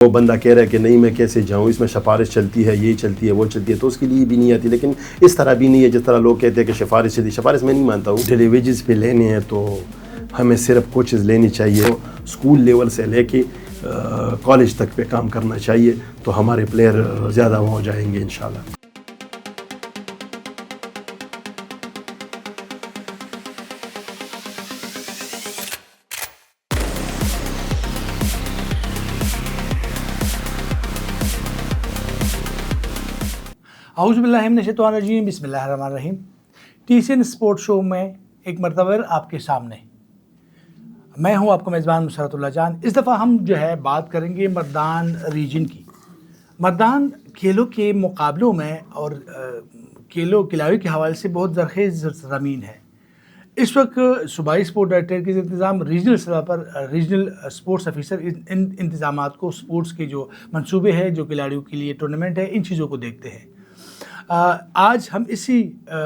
وہ بندہ کہہ رہا ہے کہ نہیں میں کیسے جاؤں، اس میں سفارش چلتی ہے، یہ چلتی ہے، وہ چلتی ہے، تو اس کے لیے بھی نہیں آتی. لیکن اس طرح بھی نہیں ہے جس طرح لوگ کہتے ہیں کہ سفارش چلتی. سفارش میں نہیں مانتا ہوں. ڈیلی ویجز پہ لینے ہیں تو ہمیں صرف کوچز لینی چاہیے. اسکول لیول سے لے کے کالج تک پہ کام کرنا چاہیے تو ہمارے پلیئر زیادہ ہو جائیں گے انشاءاللہ. اعوذ باللہ من الشیطان الرجیم، بسم اللہ الرحمن الرحیم. ٹی سی این اسپورٹ شو میں ایک مرتبہ آپ کے سامنے میں ہوں آپ کا میزبان مسرت اللہ جان. اس دفعہ ہم جو ہے بات کریں گے مردان ریجن کی. مردان کھیلوں کے مقابلوں میں اور کھیلوں کھلاڑیوں کے حوالے سے بہت زرخیز زمین ہے. اس وقت صوبائی اسپورٹ ڈائریکٹر کے انتظام ریجنل سطح پر ریجنل اسپورٹس آفیسر ان انتظامات کو، اسپورٹس کے جو منصوبے ہیں، جو کھلاڑیوں کے لیے ٹورنامنٹ ہے، ان چیزوں کو دیکھتے ہیں. آج ہم اسی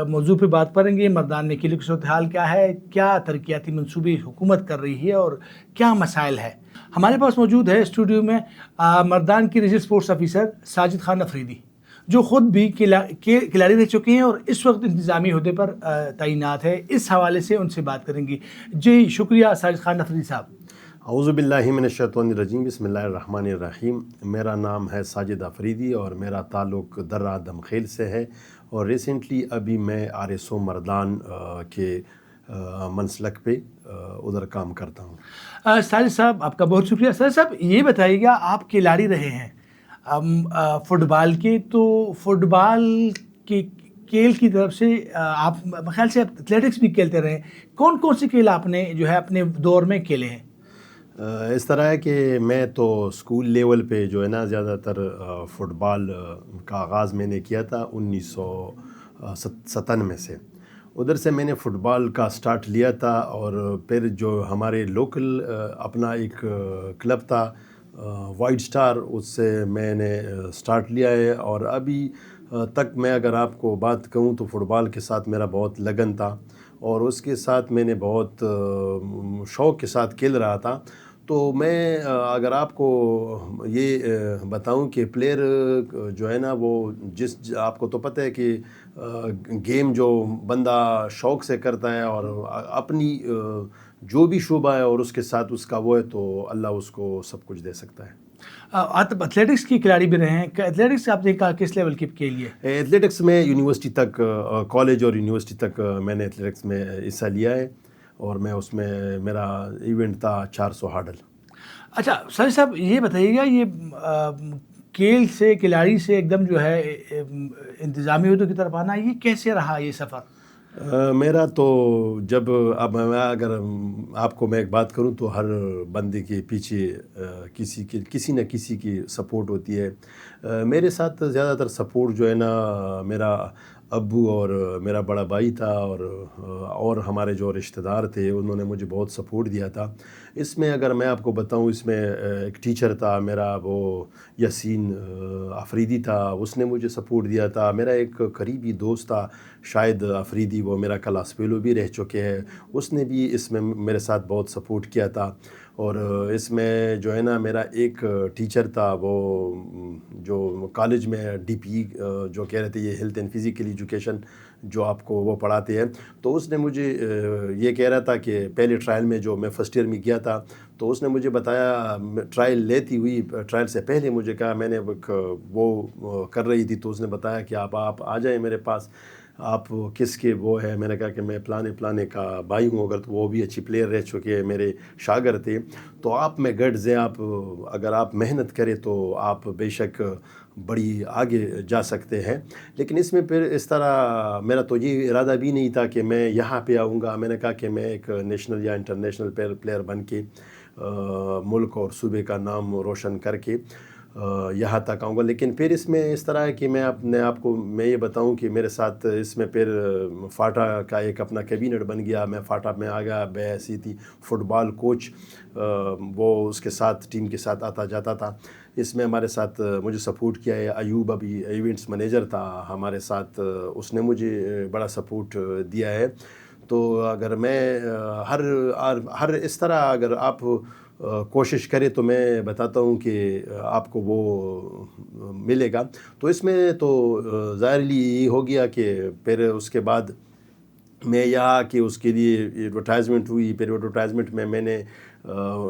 موضوع پہ بات کریں گے. مردان میں کھیلوں کی صورتحال کیا ہے، کیا ترقیاتی منصوبے حکومت کر رہی ہے اور کیا مسائل ہے. ہمارے پاس موجود ہے اسٹوڈیو میں مردان کی regional sports officer Sajid Khan Afridi, جو خود بھی کھلاڑی رہ چکے ہیں اور اس وقت انتظامی عہدے پر تعینات ہے. اس حوالے سے ان سے بات کریں گے. جی شکریہ ساجد خان افریدی صاحب. اعوذ باللہ من الشیطان الرجیم، بسم اللہ الرحمن الرحیم. میرا نام ہے ساجد افریدی اور میرا تعلق درہ دمخیل سے ہے، اور ریسنٹلی ابھی میں RSO مردان کے منسلک پہ ادھر کام کرتا ہوں. ساجد صاحب آپ کا بہت شکریہ. ساجد صاحب یہ بتائیے گا، آپ کھلاڑی رہے ہیں فٹ بال کے، تو فٹ بال کے کھیل کی طرف سے آپ خیال سے ایتھلیٹکس بھی کھیلتے رہے. کون کون سے کھیل آپ نے جو ہے اپنے دور میں کھیلے ہیں؟ اس طرح ہے کہ میں تو اسکول لیول پہ جو ہے نا زیادہ تر فٹ بال کا آغاز میں نے کیا تھا 1997 سے. ادھر سے میں نے فٹ بال کا سٹارٹ لیا تھا، اور پھر جو ہمارے لوکل اپنا ایک کلب تھا وائٹ سٹار، اس سے میں نے سٹارٹ لیا ہے. اور ابھی تک میں اگر آپ کو بات کہوں تو فٹ بال کے ساتھ میرا بہت لگن تھا، اور اس کے ساتھ میں نے بہت شوق کے ساتھ کھیل رہا تھا. تو میں اگر آپ کو یہ بتاؤں کہ پلیئر جو ہے نا وہ آپ کو تو پتہ ہے کہ گیم جو بندہ شوق سے کرتا ہے اور اپنی جو بھی شعبہ ہے اور اس کے ساتھ اس کا وہ ہے، تو اللہ اس کو سب کچھ دے سکتا ہے. آپ ایتھلیٹکس کی کھلاڑی بھی رہے ہیں. ایتھلیٹکس آپ نے کہا کس لیول کی کے لیے؟ ایتھلیٹکس میں یونیورسٹی تک، کالج اور یونیورسٹی تک میں نے ایتھلیٹکس میں حصہ لیا ہے، اور میں اس میں میرا ایونٹ تھا 400 ہارڈل. اچھا سر صاحب یہ بتائیے گا، یہ کھیل سے کھلاڑی سے ایک دم جو ہے انتظامی عہدوں کی طرف آنا، یہ کیسے رہا یہ سفر؟ میرا تو جب اب میں اگر آپ کو میں ایک بات کروں تو ہر بندے کے پیچھے کسی نہ کسی کی سپورٹ ہوتی ہے. میرے ساتھ زیادہ تر سپورٹ جو ہے نا میرا ابو اور میرا بڑا بھائی تھا، اور ہمارے جو رشتہ دار تھے انہوں نے مجھے بہت سپورٹ دیا تھا. اس میں اگر میں آپ کو بتاؤں، اس میں ایک ٹیچر تھا میرا، وہ یاسین افریدی تھا، اس نے مجھے سپورٹ دیا تھا. میرا ایک قریبی دوست تھا شاہد افریدی، وہ میرا کلاس فیلو بھی رہ چکے ہیں، اس نے بھی اس میں میرے ساتھ بہت سپورٹ کیا تھا. اور اس میں جو ہے نا میرا ایک ٹیچر تھا، وہ جو کالج میں DP جو کہہ رہے تھے یہ ہیلتھ اینڈ فزیکل ایجوکیشن جو آپ کو وہ پڑھاتے ہیں، تو اس نے مجھے یہ کہہ رہا تھا کہ پہلے ٹرائل میں جو میں فرسٹ ایئر میں گیا تھا، تو اس نے مجھے بتایا، ٹرائل لیتی ہوئی ٹرائل سے پہلے مجھے کہا، میں نے وہ کر رہی تھی، تو اس نے بتایا کہ آپ آ جائیں میرے پاس، آپ کس کے وہ ہے. میں نے کہا کہ میں پلانے کا بھائی ہوں. اگر تو وہ بھی اچھی پلیئر رہ چکے ہیں، میرے شاگرد تھے، تو آپ میں گڈز ہیں، آپ اگر آپ محنت کریں تو آپ بے شک بڑی آگے جا سکتے ہیں. لیکن اس میں پھر اس طرح میرا تو یہ ارادہ بھی نہیں تھا کہ میں یہاں پہ آؤں گا. میں نے کہا کہ میں ایک نیشنل یا انٹرنیشنل پلیئر بن کے ملک اور صوبے کا نام روشن کر کے یہاں تک آؤں گا. لیکن پھر اس میں اس طرح ہے کہ میں اپنے آپ کو میں یہ بتاؤں کہ میرے ساتھ اس میں پھر فاٹا کا ایک اپنا کیبنٹ بن گیا. میں فاٹا میں آ گیا، بے ایسی تھی فٹ بال کوچ، وہ اس کے ساتھ ٹیم کے ساتھ آتا جاتا تھا. اس میں ہمارے ساتھ مجھے سپورٹ کیا ہے ایوب، ابھی ایونٹس مینیجر تھا ہمارے ساتھ، اس نے مجھے بڑا سپورٹ دیا ہے. تو اگر میں ہر اس طرح اگر آپ کوشش کرے تو میں بتاتا ہوں کہ آپ کو وہ ملے گا. تو اس میں تو ظاہرلی یہ ہو گیا کہ پھر اس کے بعد میں یہاں کہ اس کے لیے ایڈورٹائزمنٹ ہوئی. پھر ایڈورٹائزمنٹ میں نے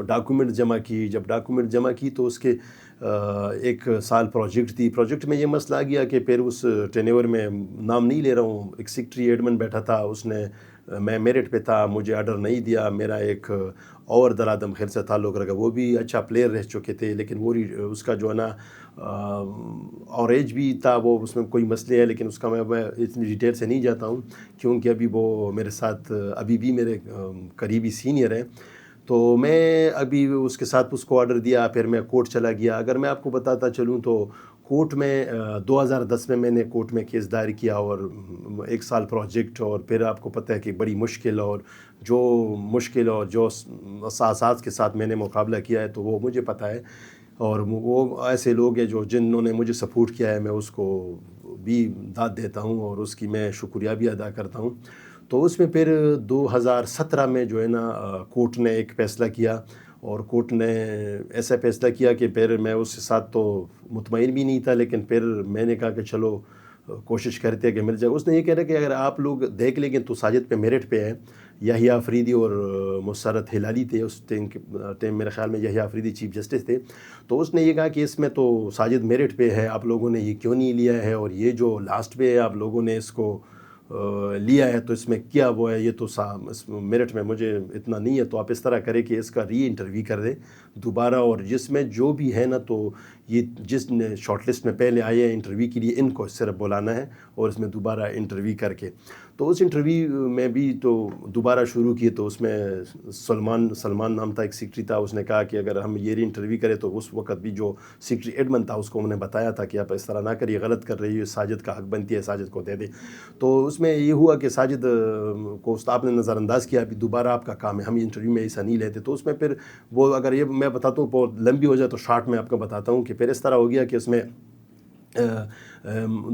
ڈاکومنٹ جمع کی. جب ڈاکومنٹ جمع کی تو اس کے 1 سال پروجیکٹ تھی. پروجیکٹ میں یہ مسئلہ آ گیا کہ پھر اس ٹینیور میں نام نہیں لے رہا ہوں, ایک سیکٹری ایڈمن بیٹھا تھا, اس نے میں میرٹ پہ تھا, مجھے آرڈر نہیں دیا. میرا ایک اور درادم خیر سے تعلق رکھا, وہ بھی اچھا پلیئر رہ چکے تھے, لیکن وہ اس کا جو ہے نا اور ایج بھی تھا, وہ اس میں کوئی مسئلے ہے, لیکن اس کا میں اتنی ڈیٹیل سے نہیں جاتا ہوں کیونکہ ابھی وہ میرے ساتھ ابھی بھی میرے قریبی سینئر ہیں. تو میں ابھی اس کے ساتھ اس کو آرڈر دیا, پھر میں کورٹ چلا گیا. اگر میں آپ کو بتاتا چلوں تو کورٹ میں 2010 میں نے کورٹ میں کیس دائر کیا, اور 1 سال پروجیکٹ, اور پھر آپ کو پتہ ہے کہ بڑی مشکل اور جو اساسات کے ساتھ میں نے مقابلہ کیا ہے تو وہ مجھے پتہ ہے. اور وہ ایسے لوگ ہیں جنہوں نے مجھے سپورٹ کیا ہے, میں اس کو بھی داد دیتا ہوں اور اس کی میں شکریہ بھی ادا کرتا ہوں. تو اس میں پھر 2017 میں جو ہے نا کورٹ نے ایک فیصلہ کیا, اور کورٹ نے ایسا فیصلہ کیا کہ پھر میں اس کے ساتھ تو مطمئن بھی نہیں تھا, لیکن پھر میں نے کہا کہ چلو کوشش کرتے کہ مل جائے. اس نے یہ کہہ رہا کہ اگر آپ لوگ دیکھ لیں گے تو ساجد پہ میرٹ پہ ہے. یحییٰ آفریدی اور مسرت ہلالی تھے اس ٹائم میرے خیال میں یحییٰ آفریدی چیف جسٹس تھے. تو اس نے یہ کہا کہ اس میں تو ساجد میرٹ پہ ہے, آپ لوگوں نے یہ کیوں نہیں لیا ہے, اور یہ جو لاسٹ پہ ہے آپ لوگوں نے اس کو لیا ہے, تو اس میں کیا وہ ہے, یہ تو اس میرٹ میں مجھے اتنا نہیں ہے. تو آپ اس طرح کریں کہ اس کا ری انٹرویو کر دیں دوبارہ, اور جس میں جو بھی ہے نا تو یہ جس نے شارٹ لسٹ میں پہلے آئے ہیں انٹرویو کے لیے, ان کو صرف بلانا ہے اور اس میں دوبارہ انٹرویو کر کے. تو اس انٹرویو میں بھی تو دوبارہ شروع کی, تو اس میں سلمان نام تھا, ایک سیکرٹری تھا. اس نے کہا کہ اگر ہم یہ ری انٹرویو کریں, تو اس وقت بھی جو سیکرٹری ایڈمن تھا اس کو انہوں نے بتایا تھا کہ آپ اس طرح نہ کریے, غلط کر رہی ہے, ساجد کا حق بنتی ہے, ساجد کو دے دے. تو اس میں یہ ہوا کہ ساجد کو آپ نے نظر انداز کیا, ابھی دوبارہ آپ کا کام ہے, ہم انٹرویو میں ایسا نہیں لیتے. تو اس میں پھر وہ, اگر یہ میں بتاتا ہوں بہت لمبی ہو جائے تو شارٹ میں آپ کو بتاتا ہوں کہ پھر اس طرح ہو گیا کہ اس میں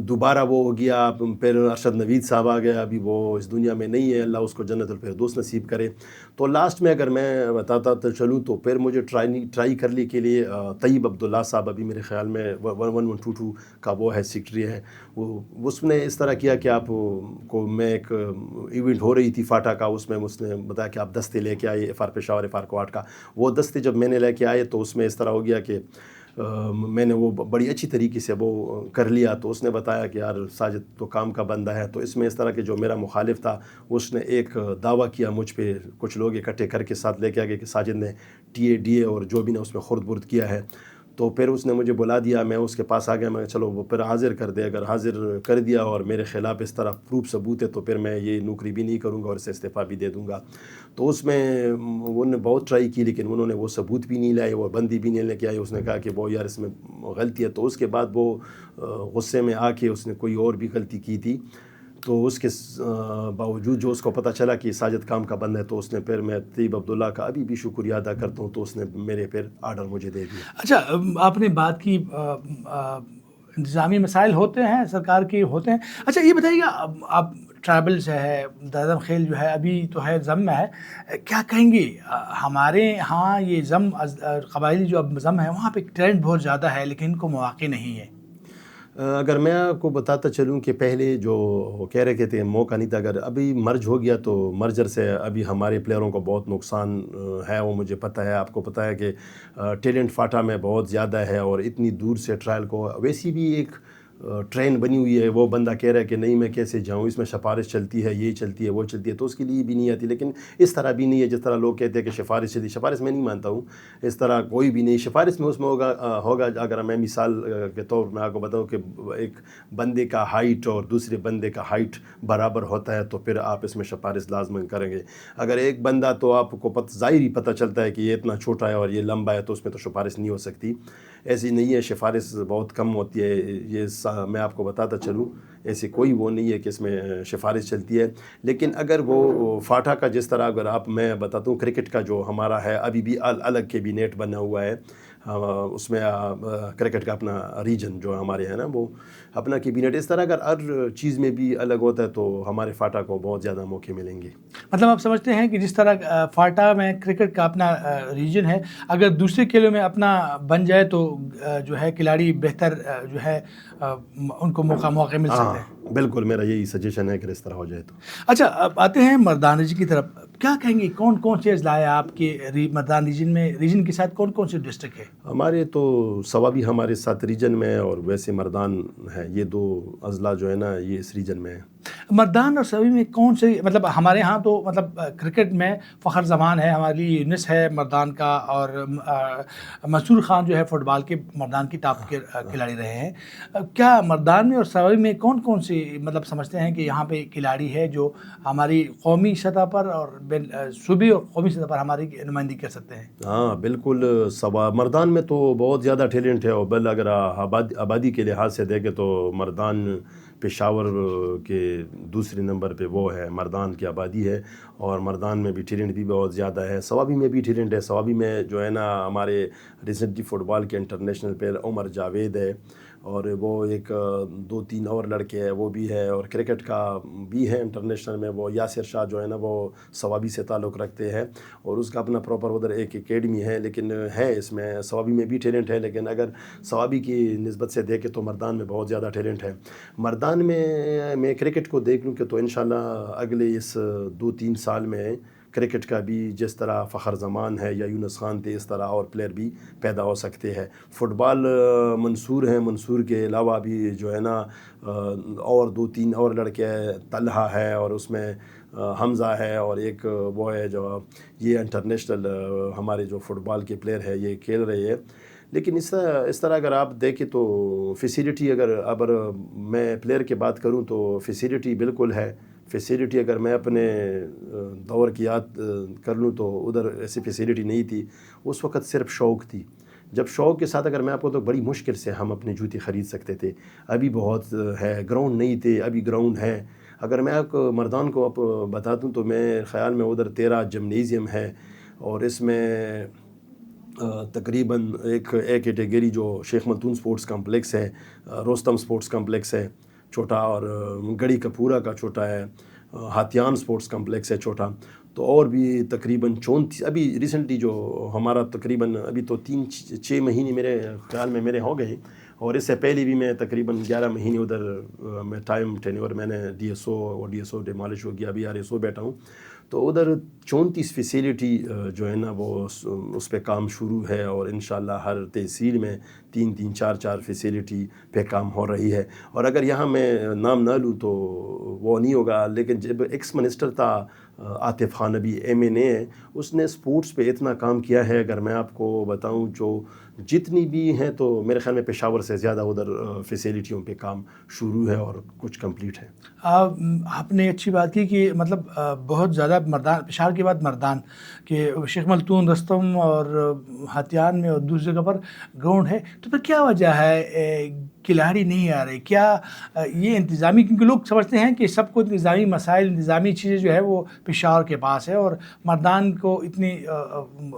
دوبارہ وہ ہو گیا. پھر ارشد نوید صاحب آ گیا, ابھی وہ اس دنیا میں نہیں ہے, اللہ اس کو جنت الفردوس نصیب کرے. تو لاسٹ میں اگر میں بتاتا تو چلوں تو پھر مجھے ٹرائی کرنے کے لیے طیب عبداللہ صاحب, ابھی میرے خیال میں 1122 کا وہ ہے سیکرٹری ہے, وہ اس نے اس طرح کیا کہ آپ کو, میں ایک ایونٹ ہو رہی تھی فاٹا کا, اس نے بتایا کہ آپ دستے لے کے آئے FR پشاور FR کوارٹ کا. وہ دستے جب میں نے لے کے آئے تو اس میں اس طرح ہو گیا کہ میں نے وہ بڑی اچھی طریقے سے وہ کر لیا. تو اس نے بتایا کہ یار ساجد تو کام کا بندہ ہے. تو اس میں اس طرح کہ جو میرا مخالف تھا اس نے ایک دعویٰ کیا مجھ پہ, کچھ لوگ اکٹھے کر کے ساتھ لے کے آگے کہ ساجد نے DA اور جو بھی نے اس میں خرد برد کیا ہے. تو پھر اس نے مجھے بلا دیا, میں اس کے پاس آ گیا, میں چلو وہ پھر حاضر کر دے. اگر حاضر کر دیا اور میرے خلاف اس طرح پروف ثبوت ہے تو پھر میں یہ نوکری بھی نہیں کروں گا اور اسے استعفیٰ بھی دے دوں گا. تو اس میں انہوں نے بہت ٹرائی کی, لیکن انہوں نے وہ ثبوت بھی نہیں لائے, وہ بندی بھی نہیں لے کے آئے. اس نے کہا کہ وہ یار اس میں غلطی ہے. تو اس کے بعد وہ غصے میں آ کے اس نے کوئی اور بھی غلطی کی تھی. تو اس کے باوجود جو اس کو پتہ چلا کہ ساجد کام کا بند ہے, تو اس نے پھر, میں طیب عبداللہ کا ابھی بھی شکریہ ادا کرتا ہوں, تو اس نے میرے پھر آرڈر مجھے دے دیا. اچھا, آپ نے بات کی انتظامی مسائل ہوتے ہیں, سرکار کے ہوتے ہیں. اچھا یہ بتائیے گا, آپ ٹرائبل سے ہے, درادم خیل جو ہے ابھی تو ہے ضم میں ہے, کیا کہیں گے ہمارے ہاں یہ ضم قبائلی جو اب ضم ہے وہاں پہ ٹرینڈ بہت زیادہ ہے لیکن ان کو مواقع نہیں ہے. اگر میں آپ کو بتاتا چلوں کہ پہلے جو کہہ رہے تھے موقع نہیں تھا, اگر ابھی مرج ہو گیا تو مرجر سے ابھی ہمارے پلیئروں کو بہت نقصان ہے, وہ مجھے پتہ ہے. آپ کو پتہ ہے کہ ٹیلنٹ فاٹا میں بہت زیادہ ہے, اور اتنی دور سے ٹرائل کو, ویسی بھی ایک ٹرین بنی ہوئی ہے, وہ بندہ کہہ رہا ہے کہ نہیں میں کیسے جاؤں, اس میں سفارش چلتی ہے, یہ چلتی ہے, وہ چلتی ہے, تو اس کے لیے بھی نہیں آتی. لیکن اس طرح بھی نہیں ہے جس طرح لوگ کہتے ہیں کہ سفارش چلتی, سفارش میں نہیں مانتا ہوں, اس طرح کوئی بھی نہیں. سفارش میں اس میں ہوگا اگر میں مثال کے طور میں آپ کو بتاؤں کہ ایک بندے کا ہائٹ اور دوسرے بندے کا ہائٹ برابر ہوتا ہے, تو پھر آپ اس میں سفارش لازماً کریں گے. اگر ایک بندہ تو آپ کو ظاہر ہی پتہ چلتا ہے کہ یہ اتنا چھوٹا ہے اور یہ لمبا ہے, تو اس میں تو سفارش نہیں ہو سکتی. ایسی نہیں ہے, سفارش بہت کم ہوتی ہے. یہ میں آپ کو بتاتا چلوں, ایسے کوئی وہ نہیں ہے کہ اس میں سفارش چلتی ہے. لیکن اگر وہ فاٹا کا جس طرح, اگر آپ, میں بتاتا ہوں کرکٹ کا جو ہمارا ہے ابھی بھی الگ کیبینٹ بنا ہوا ہے, اس میں کرکٹ کا اپنا ریجن جو ہمارے ہیں نا وہ اپنا کیبینٹ. اس طرح اگر ہر چیز میں بھی الگ ہوتا ہے تو ہمارے فاٹا کو بہت زیادہ موقع ملیں گے. مطلب آپ سمجھتے ہیں کہ جس طرح فاٹا میں کرکٹ کا اپنا ریجن ہے، اگر دوسرے کھیلوں میں اپنا بن جائے تو جو ہے کھلاڑی بہتر جو ہے ان کو موقع مل سکتا ہے. بالکل میرا یہی سجیشن ہے کہ اس طرح ہو جائے تو. اچھا اب آتے ہیں مردان ریجن کی طرف. کیا کہیں گے کون کون سے اضلاع آپ کے مردان ریجن میں؟ ریجن کے ساتھ کون کون سے ڈسٹرکٹ ہے؟ ہمارے تو سوابی ہمارے ساتھ ریجن میں اور ویسے مردان ہے. یہ 2 اضلاع جو ہے نا یہ اس ریجن میں ہے. مردان اور سوابی میں کون سے، مطلب ہمارے ہاں تو مطلب کرکٹ میں فخر زمان ہے، ہماری یونس ہے مردان کا، اور منصور خان جو ہے فٹ بال کے مردان کی ٹاپ کے کھلاڑی رہے ہیں. کیا مردان میں اور سوابی میں کون کون سے مطلب سمجھتے ہیں کہ یہاں پہ کھلاڑی ہے جو ہماری قومی سطح پر اور صوبی اور قومی سطح پر ہماری نمائندگی کر سکتے ہیں؟ ہاں بالکل. مردان میں تو بہت زیادہ ٹیلنٹ ہے، اور اگر آبادی کے لحاظ سے دیکھیں تو مردان پشاور کے دوسرے نمبر پہ وہ ہے. مردان کی آبادی ہے اور مردان میں بھی ٹیلنٹ بھی بہت زیادہ ہے. سوابی میں بھی ٹیلنٹ ہے. سوابی میں جو ہے نا ہمارے ریسنٹلی فٹ بال کے انٹرنیشنل پلیئر عمر جاوید ہے، اور وہ ایک 2-3 اور لڑکے ہیں وہ بھی ہے. اور کرکٹ کا بھی ہے انٹرنیشنل میں، وہ یاسر شاہ جو ہے نا وہ سوابی سے تعلق رکھتے ہیں، اور اس کا اپنا پراپر ادھر ایک اکیڈمی ہے. لیکن ہے اس میں سوابی میں بھی ٹیلنٹ ہے، لیکن اگر سوابی کی نسبت سے دیکھیں تو مردان میں بہت زیادہ ٹیلنٹ ہے. مردان میں کرکٹ کو دیکھ لوں کہ تو انشاءاللہ اگلے اس 2-3 سال میں کرکٹ کا بھی جس طرح فخر زمان ہے یا یونس خان تھے اس طرح اور پلیئر بھی پیدا ہو سکتے ہیں. فٹ بال منصور ہیں، منصور کے علاوہ بھی جو ہے نا اور 2-3 اور لڑکے ہیں. طلحہ ہے اور اس میں حمزہ ہے، اور ایک وہ ہے جو یہ انٹرنیشنل ہمارے جو فٹ بال کے پلیئر ہے یہ کھیل رہے ہیں. لیکن اس طرح اگر آپ دیکھیں تو فیسیلیٹی اگر میں پلیئر کی بات کروں تو فیسیلیٹی بالکل ہے. فیسیلیٹی اگر میں اپنے دور کی یاد کر لوں تو ادھر ایسی فیسیلیٹی نہیں تھی. اس وقت صرف شوق تھی. جب شوق کے ساتھ اگر میں آپ کو تو بڑی مشکل سے ہم اپنے جوتے خرید سکتے تھے. ابھی بہت ہے، گراؤنڈ نہیں تھے، ابھی گراؤنڈ ہے. اگر میں آپ کو مردان کو آپ بتا دوں تو میرے خیال میں ادھر 13 جمنیزیم ہے، اور اس میں تقریباً ایک کیٹیگری جو شیخ ملتون سپورٹس کمپلیکس ہے، روستم سپورٹس کمپلیکس ہے چھوٹا، اور گڑی کپورہ کا چھوٹا ہے، ہاتھیان سپورٹس کمپلیکس ہے چھوٹا. تو اور بھی تقریباً 34 ابھی ریسنٹلی جو ہمارا تقریباً ابھی تو 3-6 مہینے میرے خیال میں میرے ہو گئے، اور اس سے پہلے بھی میں تقریباً 11 مہینے ادھر میں ٹائم ٹینیور میں نے ڈی ایس او ڈیمالش ہو گیا، ابھی RSO بیٹھا ہوں. تو ادھر 34 فیسیلیٹی جو ہے نا وہ اس پہ کام شروع ہے، اور انشاءاللہ ہر تحصیل میں 3-3 4-4 فیسیلیٹی پہ کام ہو رہی ہے. اور اگر یہاں میں نام نہ لوں تو وہ نہیں ہوگا، لیکن جب ایکس منسٹر تھا عاطف خان ابھی MNA ہے، اس نے سپورٹس پہ اتنا کام کیا ہے. اگر میں آپ کو بتاؤں جو جتنی بھی ہیں تو میرے خیال میں پشاور سے زیادہ ادھر فیسیلیٹیوں پہ کام شروع ہے اور کچھ کمپلیٹ ہے. آپ نے اچھی بات کی کہ مطلب بہت زیادہ مردان، پشاور کے بعد مردان کہ شیخ ملتون، رستم اور ہاتھیان میں اور دوسری جگہ پر گراؤنڈ ہے. تو پھر کیا وجہ ہے کھلاڑی نہیں آ رہے؟ کیا یہ انتظامی، کیونکہ لوگ سمجھتے ہیں کہ سب کو انتظامی مسائل، انتظامی چیزیں جو ہے وہ پشاور کے پاس ہے، اور مردان کو اتنی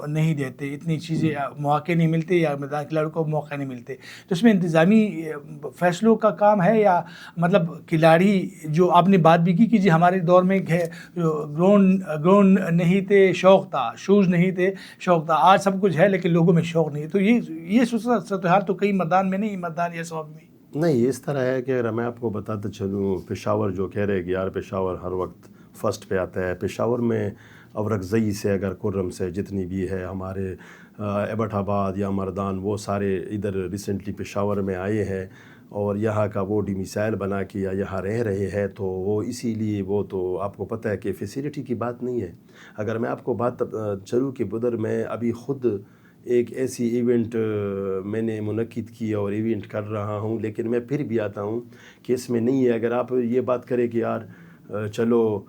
نہیں دیتے، اتنی چیزیں مواقع نہیں ملتے، یا مردان کھلاڑیوں کو موقع نہیں ملتے. تو اس میں انتظامی فیصلوں کا کام ہے، یا مطلب کھلاڑی جو آپ نے بات بھی کی کہ جی ہمارے دور میں گراؤنڈ نہیں تھے، شوق تھا، شوز نہیں تھے، شوق تھا. آج سب کچھ ہے لیکن لوگوں میں شوق نہیں ہے. تو یہ صورتحال تو کئی مردان میں نہیں، مردان یا سوابی میں نہیں. اس طرح ہے کہ میں آپ کو بتاتا چلوں، پشاور جو کہہ رہے کہ یار پشاور ہر وقت فرسٹ پہ آتا ہے. پشاور میں اورکزئی سے اگر کرم سے جتنی بھی ہے ہمارے ایبٹ آباد یا مردان، وہ سارے ادھر ریسنٹلی پشاور میں آئے ہیں، اور یہاں کا وہ ڈومیسائل بنا کے یا یہاں رہ رہے ہیں. تو وہ اسی لیے وہ تو آپ کو پتہ ہے کہ فیسیلیٹی کی بات نہیں ہے. اگر میں آپ کو بات چلوں کہ بدر میں ابھی خود ایک ایسی ایونٹ میں نے منعقد کی اور ایونٹ کر رہا ہوں، لیکن میں پھر بھی آتا ہوں کہ اس میں نہیں ہے. اگر آپ یہ بات کریں کہ یار چلو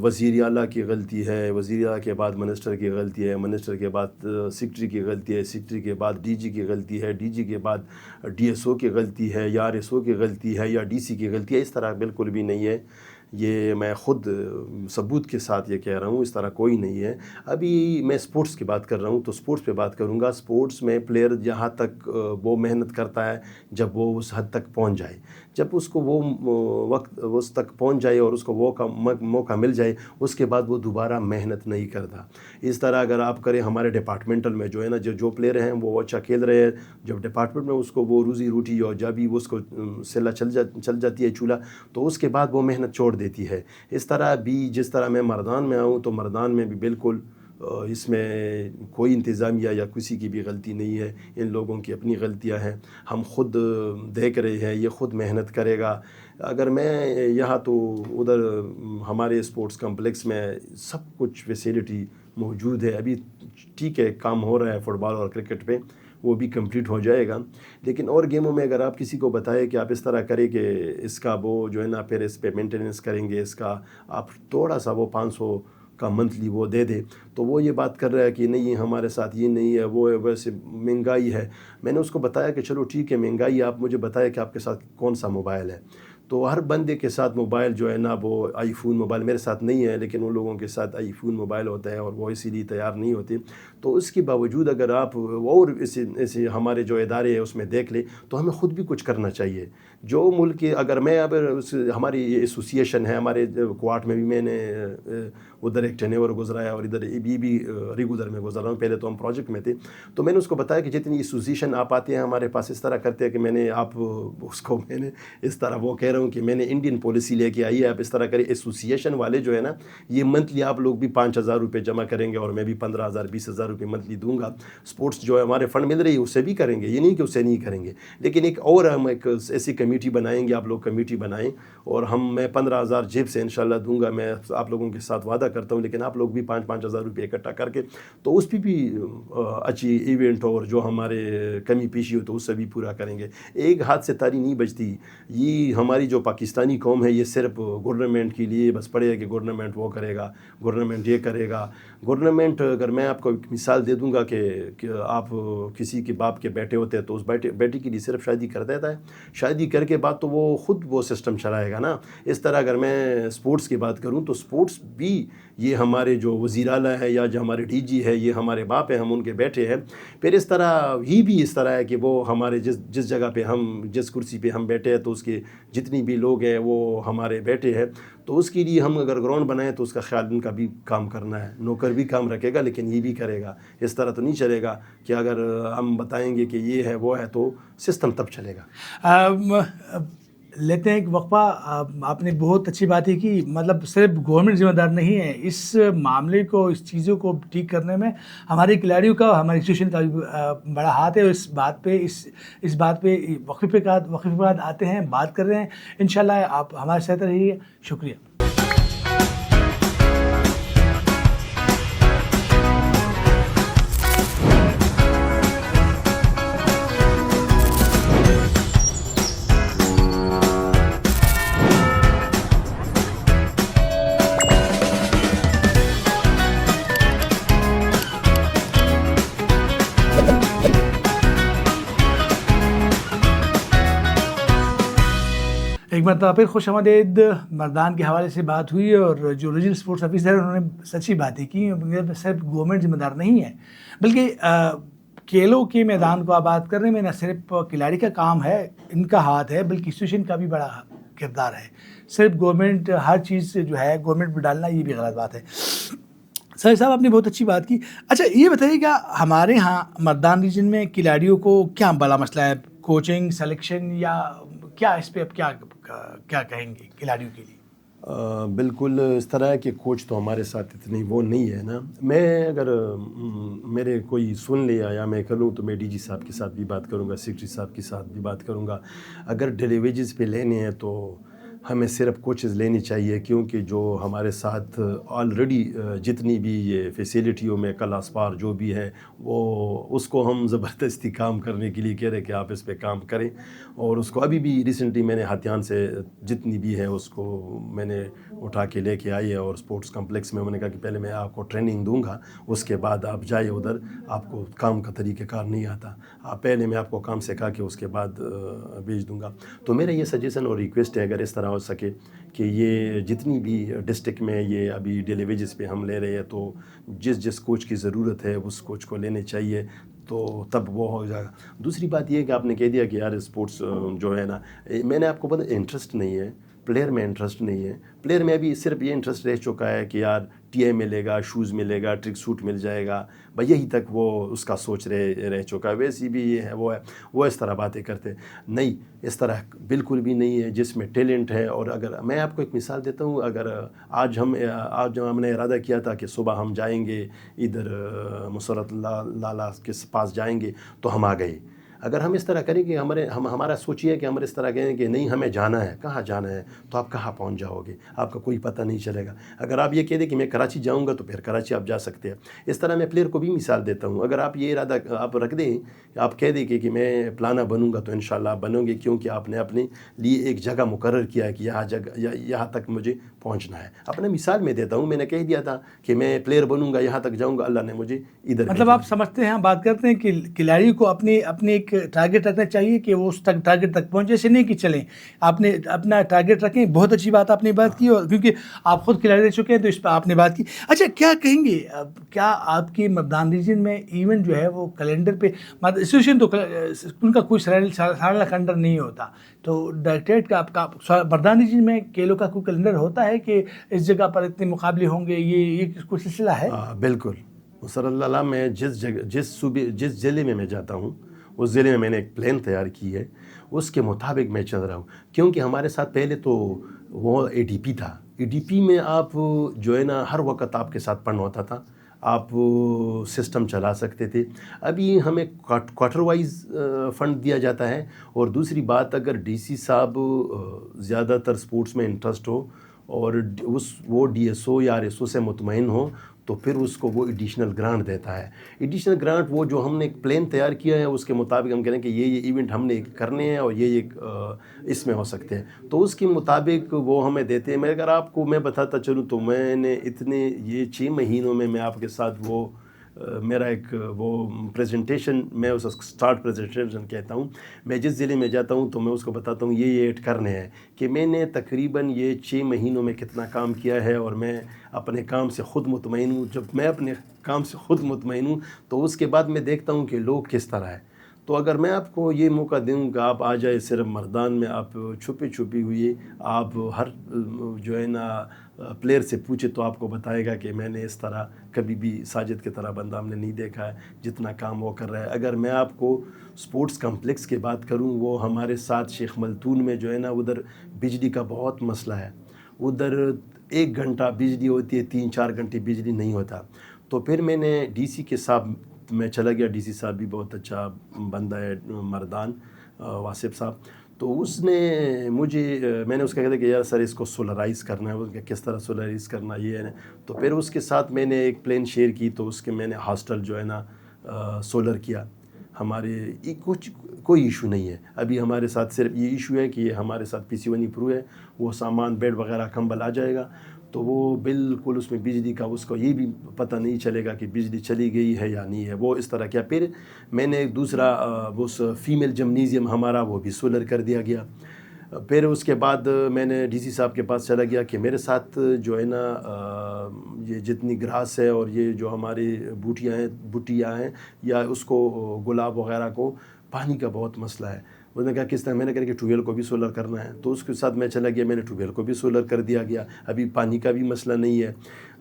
وزیر اعلیٰ کی غلطی ہے، وزیر اعلیٰ کے بعد منسٹر کی غلطی ہے، منسٹر کے بعد سیکرٹری کی غلطی ہے، سیکرٹری کے بعد DG کی غلطی ہے، DG کے بعد DSO کی غلطی ہے، یا RSO کی غلطی ہے، یا DC کی غلطی ہے، اس طرح بالکل بھی نہیں ہے. یہ میں خود ثبوت کے ساتھ یہ کہہ رہا ہوں، اس طرح کوئی نہیں ہے۔ ابھی میں سپورٹس کی بات کر رہا ہوں تو سپورٹس پہ بات کروں گا۔ سپورٹس میں پلیئر جہاں تک وہ محنت کرتا ہے جب وہ اس حد تک پہنچ جائے، جب اس کو وہ وقت اس تک پہنچ جائے اور اس کو وہ موقع مل جائے، اس کے بعد وہ دوبارہ محنت نہیں کرتا۔ اس طرح اگر آپ کریں ہمارے ڈپارٹمنٹل میں جو ہے نا، جو پلیئر ہیں وہ اچھا کھیل رہے ہیں، جب ڈپارٹمنٹ میں اس کو وہ روزی روٹی اور جب بھی اس کو سلا چل جاتی ہے چولہا، تو اس کے بعد وہ محنت چھوڑ دیتی ہے۔ اس طرح بھی جس طرح میں مردان میں آؤں تو مردان میں بھی بالکل اس میں کوئی انتظامیہ یا کسی کی بھی غلطی نہیں ہے، ان لوگوں کی اپنی غلطیاں ہیں۔ ہم خود دیکھ رہے ہیں، یہ خود محنت کرے گا۔ اگر میں یہاں تو ادھر ہمارے اسپورٹس کمپلیکس میں سب کچھ فیسیلٹی موجود ہے، ابھی ٹھیک ہے کام ہو رہا ہے فٹ بال اور کرکٹ پہ، وہ بھی کمپلیٹ ہو جائے گا۔ لیکن اور گیموں میں اگر آپ کسی کو بتائیں کہ آپ اس طرح کریں کہ اس کا وہ جو ہے نا پھر اس پہ مینٹیننس کریں گے، اس کا آپ تھوڑا سا وہ 500 کا منتھلی وہ دے دے، تو وہ یہ بات کر رہا ہے کہ نہیں ہمارے ساتھ یہ نہیں ہے، وہ ویسے مہنگائی ہے۔ میں نے اس کو بتایا کہ چلو ٹھیک ہے مہنگائی، آپ مجھے بتائیں کہ آپ کے ساتھ کون سا موبائل ہے۔ تو ہر بندے کے ساتھ موبائل جو ہے نا وہ آئی فون موبائل میرے ساتھ نہیں ہے، لیکن ان لوگوں کے ساتھ آئی فون موبائل ہوتا ہے اور وہ اسی لیے تیار نہیں ہوتے۔ تو اس کے باوجود اگر آپ اور اسے ہمارے جو ادارے ہیں اس میں دیکھ لیں تو ہمیں خود بھی کچھ کرنا چاہیے۔ جو ملک کے اگر میں ہماری یہ ایسوسیشن ہے، ہمارے کوارٹ میں بھی میں نے ادھر ایک ٹینیور گزرا ہے اور ادھر بھی ریگولر میں گزر رہا ہوں، پہلے تو ہم پروجیکٹ میں تھے، تو میں نے اس کو بتایا کہ جتنی ایسوسیشن آپ آتے ہیں ہمارے پاس اس طرح کرتے ہیں کہ میں نے اس طرح وہ کہہ رہا ہوں کہ میں نے انڈین پالیسی لے کے آئی ہے، آپ اس طرح کریں۔ ایسوسیشن والے جو ہے نا، یہ منتھلی آپ لوگ بھی 5,000 روپے جمع کریں گے اور میں بھی 15,000 20,000 روپے منتھلی دوں گا۔ سپورٹس جو ہے ہمارے فنڈ مل رہی ہے اسے بھی کریں گے، یہ نہیں کہ اسے نہیں کریں گے، لیکن ایک اور ہم ایک ایسی کمیٹی بنائیں گے، آپ لوگ کمیٹی بنائیں اور میں 15,000 جیب سے انشاءاللہ دوں گا، میں آپ لوگوں کے ساتھ وعدہ کرتا ہوں، لیکن آپ لوگ بھی 5,000 روپے اکٹھا کر کے تو اس پہ بھی اچھی ایونٹ اور جو ہمارے کمی پیشی ہو تو اس سے بھی پورا کریں گے۔ ایک ہاتھ سے تالی نہیں بجتی، یہ ہماری جو پاکستانی قوم ہے یہ صرف گورنمنٹ کے لیے بس پڑے ہے کہ گورنمنٹ وہ کرے گا، گورنمنٹ یہ کرے گا۔ گورنمنٹ اگر میں آپ کو ایک مثال دے دوں گا کہ آپ کسی کے باپ کے بیٹے ہوتے ہیں تو اس بیٹی کے لیے صرف شادی کر دیتا ہے، شادی کر کے بعد تو وہ خود وہ سسٹم چلائے گا نا۔ اس طرح اگر میں سپورٹس کی بات کروں تو سپورٹس بھی یہ ہمارے جو وزیر اعلیٰ ہے یا جو ہمارے ڈی جی ہے یہ ہمارے باپ ہیں، ہم ان کے بیٹے ہیں۔ پھر اس طرح ہی بھی اس طرح ہے کہ وہ ہمارے جس جگہ پہ جس کرسی پہ ہم بیٹھے ہیں تو اس کے جتنی بھی لوگ ہیں وہ ہمارے بیٹے ہیں، تو اس کے لیے ہم اگر گراؤنڈ بنائیں تو اس کا خیال ان کا بھی کام کرنا ہے، نوکر بھی کام رکھے گا لیکن یہ بھی کرے گا۔ اس طرح تو نہیں چلے گا کہ اگر ہم بتائیں گے کہ یہ ہے وہ ہے تو سسٹم تب چلے گا۔ لیتے ہیں ایک وقفہ۔ آپ نے بہت اچھی باتیں کی، مطلب صرف گورنمنٹ ذمہ دار نہیں ہے اس معاملے کو، اس چیزوں کو ٹھیک کرنے میں ہمارے کھلاڑیوں کا، ہماری انسٹیٹیوشن کا بھی بڑا ہاتھ ہے۔ اس بات پہ وقفے بعد آتے ہیں، بات کر رہے ہیں انشاءاللہ۔ آپ ہمارے ساتھ رہیے، شکریہ۔ ایک مرتبہ پھر خوش آمدید۔ مردان کے حوالے سے بات ہوئی اور جو ریجنل اسپورٹس آفیسر ہیں انہوں نے سچی باتیں کی۔ صرف گورنمنٹ ذمہ دار نہیں ہے بلکہ کھیلوں کے میدان کو آباد کرنے میں نہ صرف کھلاڑی کا کام ہے، ان کا ہاتھ ہے، بلکہ انسٹیٹیوشن کا بھی بڑا کردار ہے۔ صرف گورنمنٹ ہر چیز سے جو ہے گورنمنٹ پہ ڈالنا یہ بھی غلط بات ہے۔ سر صاحب آپ نے بہت اچھی بات کی۔ اچھا یہ بتائیے کہ ہمارے ہاں مردان ریجن میں کھلاڑیوں کو کیا بڑا مسئلہ ہے؟ کوچنگ، سلیکشن، یا کیا اس پہ اب کیا کہیں گے کھلاڑیوں کے لیے؟ بالکل اس طرح ہے کہ کوچ تو ہمارے ساتھ اتنی وہ نہیں ہے نا۔ میں اگر میرے کوئی سن لیا یا میں کروں تو میں ڈی جی صاحب کے ساتھ بھی بات کروں گا، سیکرٹری صاحب کے ساتھ بھی بات کروں گا۔ اگر ڈیلی ویجز پہ لینے ہیں تو ہمیں صرف کوچز لینی چاہیے، کیونکہ جو ہمارے ساتھ آلریڈی جتنی بھی یہ فیسیلٹیوں میں کلاس پار جو بھی ہے وہ اس کو ہم زبردستی کام کرنے کے لیے کہہ رہے کہ آپ اس پہ کام کریں، اور اس کو ابھی بھی ریسنٹلی میں نے ہتھیان سے جتنی بھی ہے اس کو میں نے اٹھا کے لے کے آئی ہے، اور اسپورٹس کمپلیکس میں نے کہا کہ پہلے میں آپ کو ٹریننگ دوں گا، اس کے بعد آپ جائے ادھر، آپ کو کام کا طریقہ کار نہیں آتا، پہلے میں آپ کو کام سکھا کے اس کے بعد بھیج دوں گا۔ تو میرا یہ سجیشن اور ریکویسٹ ہے اگر اس طرح ہو سکے کہ یہ جتنی بھی ڈسٹرکٹ میں یہ ابھی ڈیلی ویجز پہ ہم لے رہے ہیں تو جس کوچ کی ضرورت ہے اس کوچ کو لینے چاہیے تو تب وہ ہو جائے گا. دوسری بات یہ ہے کہ آپ نے کہہ دیا کہ یار اسپورٹس جو ہے نا, میں نے آپ کو پتہ انٹرسٹ نہیں ہے پلیئر میں, انٹرسٹ نہیں ہے پلیئر میں. ابھی صرف یہ انٹرسٹ رہ چکا ہے کہ یار ٹی اے ملے گا, شوز ملے گا, ٹرک سوٹ مل جائے گا, بھائی یہی تک وہ اس کا سوچ رہ چکا ہے. ویسی بھی یہ ہے وہ اس طرح باتیں کرتے نہیں, اس طرح بالکل بھی نہیں ہے. جس میں ٹیلنٹ ہے, اور اگر میں آپ کو ایک مثال دیتا ہوں, اگر آج ہم نے ارادہ کیا تھا کہ صبح ہم جائیں گے ادھر مسرت لالا کے پاس جائیں گے تو ہم آ گئے. اگر ہم اس طرح کریں کہ ہمارا سوچیے کہ ہم اس طرح کہیں کہ نہیں ہمیں جانا ہے, کہاں جانا ہے, تو آپ کہاں پہنچ جاؤ گے, آپ کا کوئی پتہ نہیں چلے گا. اگر آپ یہ کہہ دیں کہ میں کراچی جاؤں گا تو پھر کراچی آپ جا سکتے ہیں. اس طرح میں پلیئر کو بھی مثال دیتا ہوں. اگر آپ یہ ارادہ آپ رکھ دیں, آپ کہہ دیں کہ میں پلانا بنوں گا تو انشاءاللہ آپ بنو گے, کیونکہ آپ نے اپنے لیے ایک جگہ مقرر کیا ہے کہ یہاں تک مجھے پہنچنا ہے. اپنے مثال میں دیتا ہوں, میں نے کہہ دیا تھا کہ میں پلیئر بنوں گا, یہاں تک جاؤں گا, اللہ نے مجھے ادھر مطلب آپ سمجھتے ہیں, بات کرتے ہیں کہ کھلاڑی کو اپنے ایک ٹارگیٹ رکھنا چاہیے کہ وہ اس ٹارگیٹ تک پہنچے. ایسے نہیں کہ چلیں, آپ نے اپنا ٹارگیٹ رکھیں. بہت اچھی بات آپ نے بات کی, اور کیونکہ آپ خود کھلاڑی رہ چکے ہیں تو اس پہ آپ نے بات کی. اچھا, کیا کہیں گے, کیا آپ کی مردان ریجن میں ایونٹ جو ہے وہ کیلنڈر پہ, ایسوسیشن تو ان کا کوئی سالانہ کیلنڈر نہیں ہوتا, تو ڈائریکٹریٹ کا آپ کا مردان ریجن میں کھیلوں کا کوئی کیلنڈر ہوتا ہے کہ اس جگہ پر اتنے مقابلے ہوں گے, یہ کوئی سلسلہ ہے؟ بالکل. صلی اللہ علیہ میں جس ضلع میں جاتا ہوں اس ضلع میں نے ایک پلان تیار کی ہے, اس کے مطابق میں چل رہا ہوں. کیونکہ ہمارے ساتھ پہلے تو وہ اے ڈی پی تھا. اے ڈی پی میں آپ جو ہے نا ہر وقت آپ کے ساتھ پڑھنا ہوتا تھا, آپ سسٹم چلا سکتے تھے. ابھی ہمیں کوارٹر وائز فنڈ دیا جاتا ہے. اور دوسری بات, اگر ڈی سی صاحب زیادہ تر سپورٹس میں انٹرسٹ ہو اور وہ ڈی ایس او یا آر ایس او سے مطمئن ہو تو پھر اس کو وہ ایڈیشنل گرانٹ دیتا ہے. ایڈیشنل گرانٹ وہ جو ہم نے ایک پلان تیار کیا ہے اس کے مطابق ہم کہہ رہے ہیں کہ یہ ایونٹ ہم نے کرنے ہیں اور یہ اس میں ہو سکتے ہیں, تو اس کے مطابق وہ ہمیں دیتے ہیں. میں اگر آپ کو میں بتاتا چلوں تو میں نے یہ 6 مہینوں میں آپ کے ساتھ وہ میرا ایک وہ پریزنٹیشن, میں اس سٹارٹ پریزنٹیشن کہتا ہوں. میں جس ضلع میں جاتا ہوں تو میں اس کو بتاتا ہوں یہ ایڈ کرنے ہیں کہ میں نے تقریباً یہ 6 مہینوں میں کتنا کام کیا ہے, اور میں اپنے کام سے خود مطمئن ہوں. جب میں اپنے کام سے خود مطمئن ہوں تو اس کے بعد میں دیکھتا ہوں کہ لوگ کس طرح ہے. تو اگر میں آپ کو یہ موقع دوں کہ آپ آ جائے صرف مردان میں, آپ چھپی ہوئی آپ ہر جو ہے نا پلیئر سے پوچھے تو آپ کو بتائے گا کہ میں نے اس طرح کبھی بھی ساجد کی طرح بندہ ہم نے نہیں دیکھا ہے جتنا کام وہ کر رہا ہے. اگر میں آپ کو سپورٹس کمپلیکس کی بات کروں, وہ ہمارے ساتھ شیخ ملتون میں جو ہے نا ادھر بجلی کا بہت مسئلہ ہے. ادھر 1 گھنٹہ بجلی ہوتی ہے, 3-4 گھنٹے بجلی نہیں ہوتا. تو پھر میں نے ڈی سی کے ساتھ میں چلا گیا. ڈی سی صاحب بھی بہت اچھا بندہ ہے مردان, واسف صاحب. تو اس نے میں نے اس کا کہا کہ یار سر اس کو سولرائز کرنا ہے. کہ کس طرح سولرائز کرنا یہ ہے. تو پھر اس کے ساتھ میں نے ایک پلان شیئر کی, تو اس کے میں نے ہاسٹل جو ہے نا سولر کیا. ہمارے کوئی ایشو نہیں ہے ابھی. ہمارے ساتھ صرف یہ ایشو ہے کہ ہمارے ساتھ پی سی ونی پرو ہے, وہ سامان بیڈ وغیرہ کمبل آ جائے گا تو وہ بالکل اس میں بجلی کا اس کو یہ بھی پتہ نہیں چلے گا کہ بجلی چلی گئی ہے یا نہیں ہے. وہ اس طرح کیا. پھر میں نے ایک دوسرا وہ فیمیل جمنیزیم ہمارا وہ بھی سولر کر دیا گیا. پھر اس کے بعد میں نے ڈی سی صاحب کے پاس چلا گیا کہ میرے ساتھ جو ہے نا یہ جتنی گراس ہے اور یہ جو ہماری بوٹیاں ہیں یا اس کو گلاب وغیرہ کو پانی کا بہت مسئلہ ہے. اس نے کہا کس طرح. میں نے کہا کہ ٹیوب ویل کو بھی سولر کرنا ہے. تو اس کے ساتھ میں چلا گیا, میں نے ٹیوب ویل کو بھی سولر کر دیا گیا. ابھی پانی کا بھی مسئلہ نہیں ہے.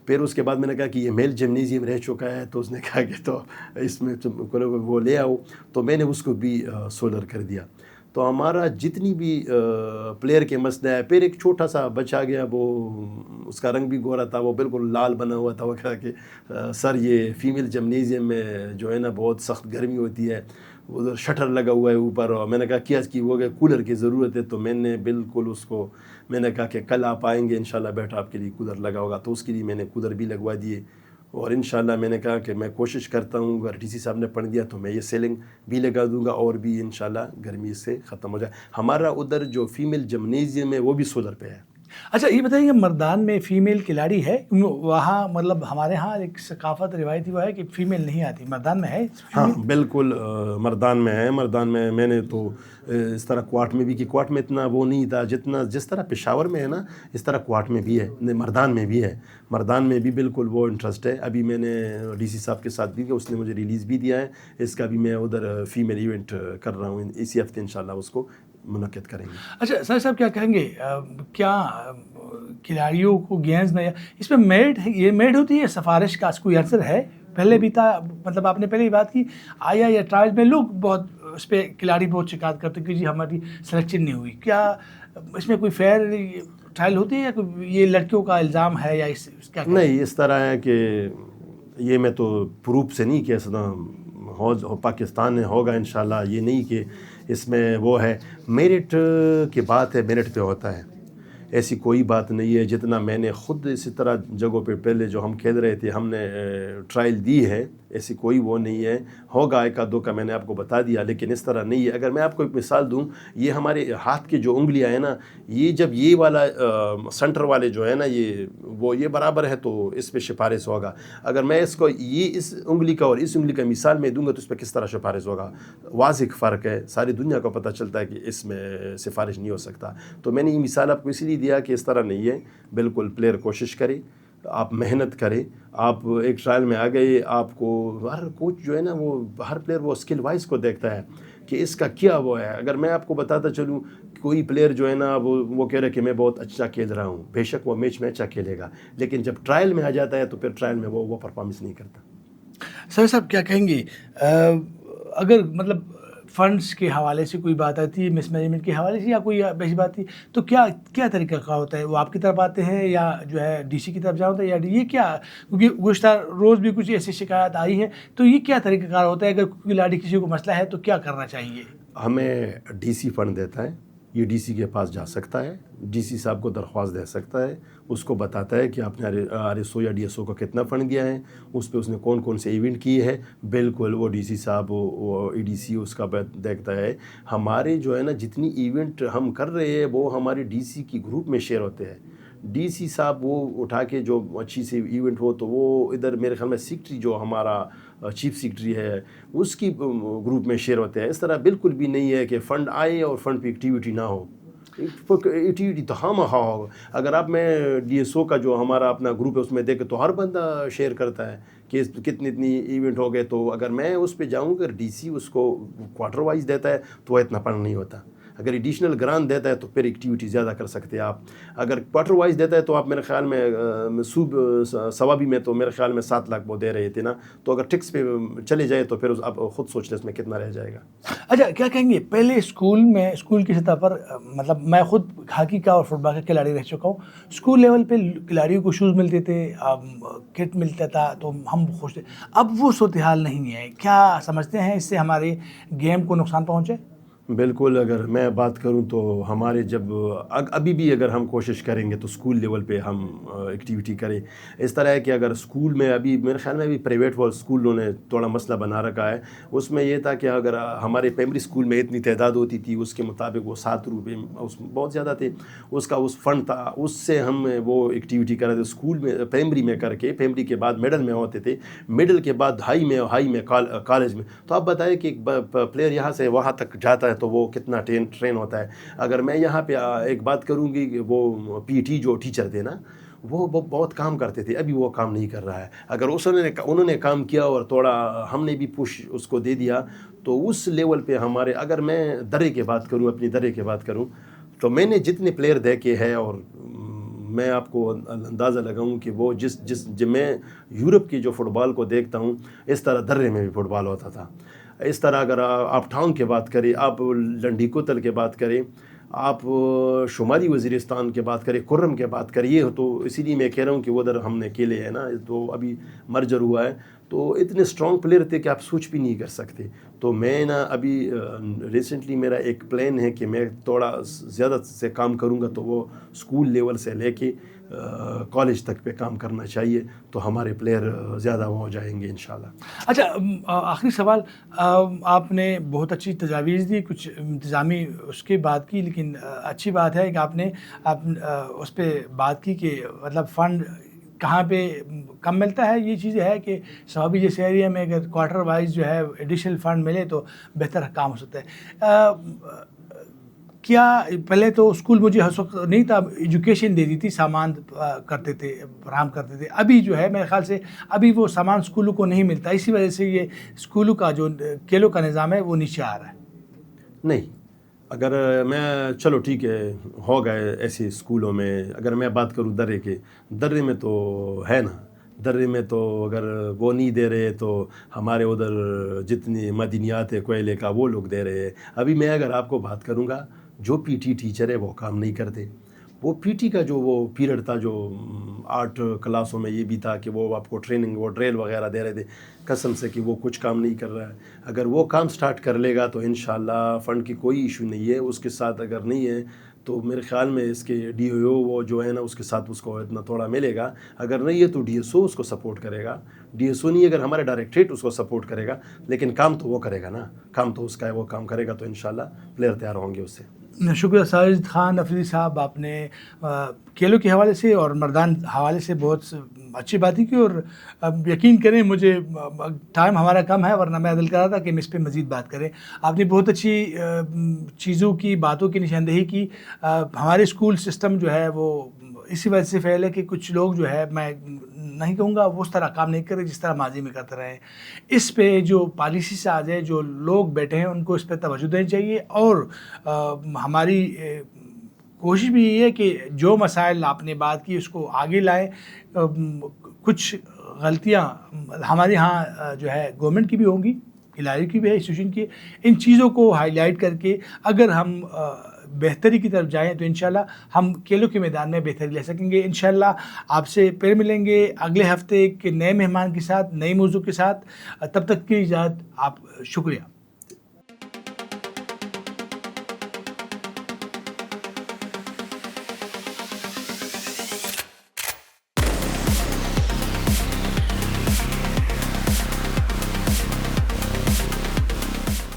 پھر اس کے بعد میں نے کہا کہ یہ میل جمنیزیم رہ چکا ہے, تو اس نے کہا کہ تو اس میں وہ لے آؤ. تو میں نے اس کو بھی سولر کر دیا. تو ہمارا جتنی بھی پلیئر کے مسئلہ ہے. پھر ایک چھوٹا سا بچہ گیا, وہ اس کا رنگ بھی گورا تھا, وہ بالکل لال بنا ہوا تھا. وہ کہا کہ سر یہ فیمیل جمنیزیم میں جو ہے نا بہت سخت گرمی ہوتی ہے, ادھر شٹر لگا ہوا ہے اوپر. اور میں نے کہا کیا اس کی وہ کولر کی ضرورت ہے. تو میں نے بالکل اس کو میں نے کہا کہ کل آپ آئیں گے انشاءاللہ بیٹا آپ کے لیے کولر لگا ہوگا. تو اس کے لیے میں نے کولر بھی لگوا دیے. اور انشاءاللہ میں نے کہا کہ میں کوشش کرتا ہوں اگر ڈی سی صاحب نے پڑھ دیا تو میں یہ سیلنگ بھی لگا دوں گا اور بھی انشاءاللہ گرمی اس سے ختم ہو جائے. ہمارا ادھر جو فیمیل جمنیزیم ہے وہ بھی سولر پہ ہے. اچھا یہ بتائیے کہ مردان میں فیمیل کھلاڑی ہے وہاں؟ مطلب ہمارے ہاں ایک ثقافت روایتی وہ ہے کہ فیمیل نہیں آتی، مردان میں ہے؟ ہاں بالکل، مردان میں ہے. مردان میں نے تو اس طرح کوارٹ میں بھی، کہ کوارٹ میں اتنا وہ نہیں تھا جتنا جس طرح پشاور میں ہے نا، اس طرح کوارٹ میں بھی ہے، مردان میں بھی ہے. مردان میں بھی بالکل وہ انٹرسٹ ہے. ابھی میں نے ڈی سی صاحب کے ساتھ بھی کیا، اس نے مجھے ریلیز بھی دیا ہے اس کا بھی. میں ادھر فیمیل ایونٹ کر رہا ہوں، اسی ہفتے انشاءاللہ اس کو منعقد کریں گے. اچھا سر صاحب کیا کہیں گے، کیا کھلاڑیوں کو گیمز میں اس میں میرٹ یہ میرٹ ہوتی ہے، سفارش کا کوئی عنصر ہے؟ پہلے بھی تھا، مطلب آپ نے پہلے ہی بات کی آیا یا ٹرائل میں لوگ بہت اس پہ کھلاڑی بہت شکایت کرتے کہ جی ہماری سلیکشن نہیں ہوئی. کیا اس میں کوئی فیئر ٹرائل ہوتی ہے یا یہ لڑکیوں کا الزام ہے یا کیا؟ نہیں، اس طرح ہے کہ یہ میں تو پروف سے نہیں کہہ سکتا ہوں، پاکستان میں ہوگا انشاءاللہ. یہ نہیں کہ اس میں وہ ہے، میرٹ کی بات ہے، میرٹ پہ ہوتا ہے. ایسی کوئی بات نہیں ہے. جتنا میں نے خود اسی طرح جگہوں پہ پہلے جو ہم کھیل رہے تھے ہم نے ٹرائل دی ہے، ایسی کوئی وہ نہیں ہے. ہوگا ایک آدھ دو کا میں نے آپ کو بتا دیا، لیکن اس طرح نہیں ہے. اگر میں آپ کو ایک مثال دوں، یہ ہمارے ہاتھ کی جو انگلیاں ہیں نا، یہ جب یہ والا سنٹر والے جو ہے نا یہ برابر ہے تو اس پہ سفارش ہوگا. اگر میں اس کو یہ اس انگلی کا اور اس انگلی کا مثال میں دوں گا تو اس پہ کس طرح سفارش ہوگا؟ واضح فرق ہے، ساری دنیا کو پتہ چلتا ہے کہ اس میں سفارش نہیں ہو سکتا. تو میں نے یہ مثال آپ کو اسی لیے دیا کہ اس طرح نہیں ہے. بالکل پلیئر کوشش کرے، آپ محنت کرے. آپ ایک ٹرائل میں آ گئے، آپ کو ہر کوچ جو ہے نا وہ ہر پلیئر وہ اسکل وائز کو دیکھتا ہے کہ اس کا کیا وہ ہے. اگر میں آپ کو بتاتا چلوں، کوئی پلیئر جو ہے نا وہ کہہ رہا ہے کہ میں بہت اچھا کھیل رہا ہوں، بے شک وہ میچ میں اچھا کھیلے گا، لیکن جب ٹرائل میں آ جاتا ہے تو پھر ٹرائل میں وہ پرفارمنس نہیں کرتا. سر صاحب کیا کہیں گے، اگر مطلب فنڈس کے حوالے سے کوئی بات آتی ہے، مس مینجمنٹ کے حوالے سے یا کوئی ایسی بات تھی، تو کیا طریقہ کار ہوتا ہے؟ وہ آپ کی طرف آتے ہیں یا جو ہے ڈی سی کی طرف جانا ہوتا ہے، یا یہ کیا؟ کیونکہ گزشتہ روز بھی کچھ ایسی شکایت آئی ہے، تو یہ کیا طریقہ کار ہوتا ہے؟ اگر کوئی کھلاڑی کسی کو مسئلہ ہے تو کیا کرنا چاہیے؟ ہمیں ڈی سی فنڈ دیتا ہے، یہ ڈی سی کے پاس جا سکتا ہے، ڈی سی صاحب کو درخواست دے سکتا ہے، اس کو بتاتا ہے کہ آپ نے آر ایس او یا ڈی ایس او کا کتنا فنڈ دیا ہے، اس پہ اس نے کون کون سے ایونٹ کیے ہیں. بالکل وہ ڈی سی صاحب وہ ای ڈی سی اس کا دیکھتا ہے. ہمارے جو ہے نا جتنی ایونٹ ہم کر رہے ہیں وہ ہمارے ڈی سی کی گروپ میں شیئر ہوتے ہیں. ڈی سی صاحب وہ اٹھا کے جو اچھی سی ایونٹ ہو تو وہ ادھر میرے خیال میں سیکرٹری جو ہمارا چیف سیکرٹری ہے اس کی گروپ میں شیئر ہوتے ہیں. اس طرح بالکل بھی نہیں ہے کہ فنڈ آئے اور فنڈ پہ ایکٹیویٹی نہ ہو. ایکٹیویٹی تو ہم ہو. اگر آپ میں ڈی ایس او کا جو ہمارا اپنا گروپ ہے اس میں دیکھیں تو ہر بندہ شیئر کرتا ہے کہ کتنی ایونٹ ہو گئے. تو اگر میں اس پہ جاؤں اگر ڈی سی اس کو کوارٹر وائز دیتا ہے تو اتنا فنڈ نہیں ہوتا. اگر ایڈیشنل گرانٹ دیتا ہے تو پھر ایکٹیویٹی زیادہ کر سکتے ہیں آپ. اگر کوارٹر وائز دیتا ہے تو آپ میرے خیال میں ثوابی میں تو میرے خیال میں 7 لاکھ وہ دے رہے تھے نا. تو اگر ٹکس پہ چلے جائے تو پھر آپ خود سوچ لیں اس میں کتنا رہ جائے گا. اچھا کیا کہیں گے، پہلے اسکول کی سطح پر، مطلب میں خود ہاکی کا اور فٹ بال کا کھلاڑی رہ چکا ہوں، اسکول لیول پہ کھلاڑیوں کو شوز ملتے تھے، کٹ ملتا تھا تو ہم خوش تھے. اب وہ صورتحال نہیں ہے. کیا سمجھتے ہیں اس سے ہمارے گیم کو نقصان پہنچے؟ بالکل، اگر میں بات کروں تو ہمارے جب ابھی بھی اگر ہم کوشش کریں گے تو اسکول لیول پہ ہم ایکٹیویٹی کریں. اس طرح ہے کہ اگر اسکول میں ابھی میرے خیال میں ابھی پرائیویٹ اسکولوں نے تھوڑا مسئلہ بنا رکھا ہے. اس میں یہ تھا کہ اگر ہمارے پرائمری اسکول میں اتنی تعداد ہوتی تھی اس کے مطابق وہ 7 روپے اس بہت زیادہ تھے، اس کا اس فنڈ تھا، اس سے ہم وہ ایکٹیویٹی کر رہے تھے اسکول میں پرائمری میں کر کے. پرائمری کے بعد مڈل میں ہوتے تھے، مڈل کے بعد ہائی میں کالج میں. تو آپ بتائیں کہ ایک پلیئر یہاں سے وہاں تک جاتا ہے تو وہ کتنا ٹرین ہوتا ہے. اگر میں یہاں پہ ایک بات کروں گی کہ وہ پی ٹی جو ٹیچر تھے نا وہ بہت کام کرتے تھے، ابھی وہ کام نہیں کر رہا ہے. اگر انہوں نے کام کیا اور تھوڑا ہم نے بھی پش اس کو دے دیا تو اس لیول پہ ہمارے، اگر میں درے کی بات کروں، اپنی درے کی بات کروں تو میں نے جتنے پلیئر دیکھے ہیں اور میں آپ کو اندازہ لگاؤں کہ وہ میں یورپ کی جو فٹ بال کو دیکھتا ہوں اس طرح درے میں بھی فٹ بال ہوتا تھا. اس طرح اگر آپ ٹاؤن کی بات کریں، آپ لنڈی کوتل کی بات کریں، آپ شمالی وزیرستان کی بات کریں، کرم کی بات کریں، یہ تو اسی لیے میں کہہ رہا ہوں کہ وہ ادھر ہم نے کھیلے ہیں نا، تو ابھی مرجر ہوا ہے. تو تو اتنے اسٹرانگ پلیئر تھے کہ آپ سوچ بھی نہیں کر سکتے. تو میں نا ابھی ریسنٹلی میرا ایک پلان ہے کہ میں تھوڑا زیادہ سے کام کروں گا, تو وہ اسکول لیول سے لے کے کالج تک پہ کام کرنا چاہیے, تو ہمارے پلیئر زیادہ ہو جائیں گے انشاءاللہ. اچھا, آخری سوال, آپ نے بہت اچھی تجاویز دی, کچھ انتظامی اس کی بات کی, لیکن اچھی بات ہے کہ آپ نے اس پہ بات کی کہ مطلب فنڈ کہاں پہ کم ملتا ہے. یہ چیز ہے کہ صحابی جیسے ایریا میں اگر کوارٹر وائز جو ہے ایڈیشنل فنڈ ملے تو بہتر کام ہو سکتا ہے. کیا پہلے تو اسکول مجھے اس وقت نہیں تھا, ایجوکیشن دے دی تھی, سامان کرتے تھے, فراہم کرتے تھے. ابھی جو ہے میرے خیال سے ابھی وہ سامان اسکولوں کو نہیں ملتا, اسی وجہ سے یہ اسکولوں کا جو کھیلوں کا نظام ہے وہ نیچے آ رہا ہے. نہیں, اگر میں چلو ٹھیک ہے ہو گئے ایسے اسکولوں میں, اگر میں بات کروں درے کے, درے میں تو ہے نا, درے میں تو اگر وہ نہیں دے رہے تو ہمارے ادھر جتنی معدنیات ہے کوئلے کا وہ لوگ دے رہے ہیں. ابھی میں اگر آپ کو بات کروں گا, جو پی ٹی ٹیچر ہے وہ کام نہیں کرتے. وہ پی ٹی کا جو وہ پیریڈ تھا جو 8 کلاسوں میں یہ بھی تھا کہ وہ آپ کو ٹریننگ وہ ڈریل وغیرہ دے رہے تھے, قسم سے کہ وہ کچھ کام نہیں کر رہا ہے. اگر وہ کام سٹارٹ کر لے گا تو انشاءاللہ فنڈ کی کوئی ایشو نہیں ہے. اس کے ساتھ اگر نہیں ہے تو میرے خیال میں اس کے ڈی او وہ جو ہے نا اس کے ساتھ اس کو اتنا تھوڑا ملے گا. اگر نہیں ہے تو ڈی ایس او اس کو سپورٹ کرے گا. ڈی ایس او نہیں, اگر ہمارے ڈائریکٹریٹ اس کو سپورٹ کرے گا, لیکن کام تو وہ کرے گا نا, کام تو اس کا ہے, وہ کام کرے گا تو انشاءاللہ پلیئر تیار ہوں گے اس سے. شکریہ ساجد خان افریدی صاحب, آپ نے کھیلوں کے حوالے سے اور مردان حوالے سے بہت اچھی باتیں کی, اور یقین کریں مجھے ٹائم ہمارا کم ہے, ورنہ میں دل کر رہا تھا کہ ہم اس پہ مزید بات کریں. آپ نے بہت اچھی چیزوں کی باتوں کی نشاندہی کی. ہمارے اسکول سسٹم جو ہے وہ اسی وجہ سے فیل ہے کہ کچھ لوگ جو ہے, میں نہیں کہوں گا وہ اس طرح کام نہیں کر رہے جس طرح ماضی میں کرتے رہے. اس پہ جو پالیسی سے آج ہے, جو لوگ بیٹھے ہیں ان کو اس پہ توجہ دینی چاہیے, اور ہماری کوشش بھی یہ ہے کہ جو مسائل آپ نے بات کی اس کو آگے لائیں. کچھ غلطیاں ہمارے ہاں جو ہے گورنمنٹ کی بھی ہوں گی, ادارے کی بھی ہے, انسٹیٹیوشن کی, ان چیزوں کو ہائی لائٹ کر کے اگر ہم بہتری کی طرف جائیں تو انشاءاللہ ہم کھیلوں کے میدان میں بہتری لے سکیں گے. انشاءاللہ آپ سے پھر ملیں گے اگلے ہفتے ایک نئے مہمان کے ساتھ, نئے موضوع کے ساتھ. تب تک کی اجازت, آپ شکریہ.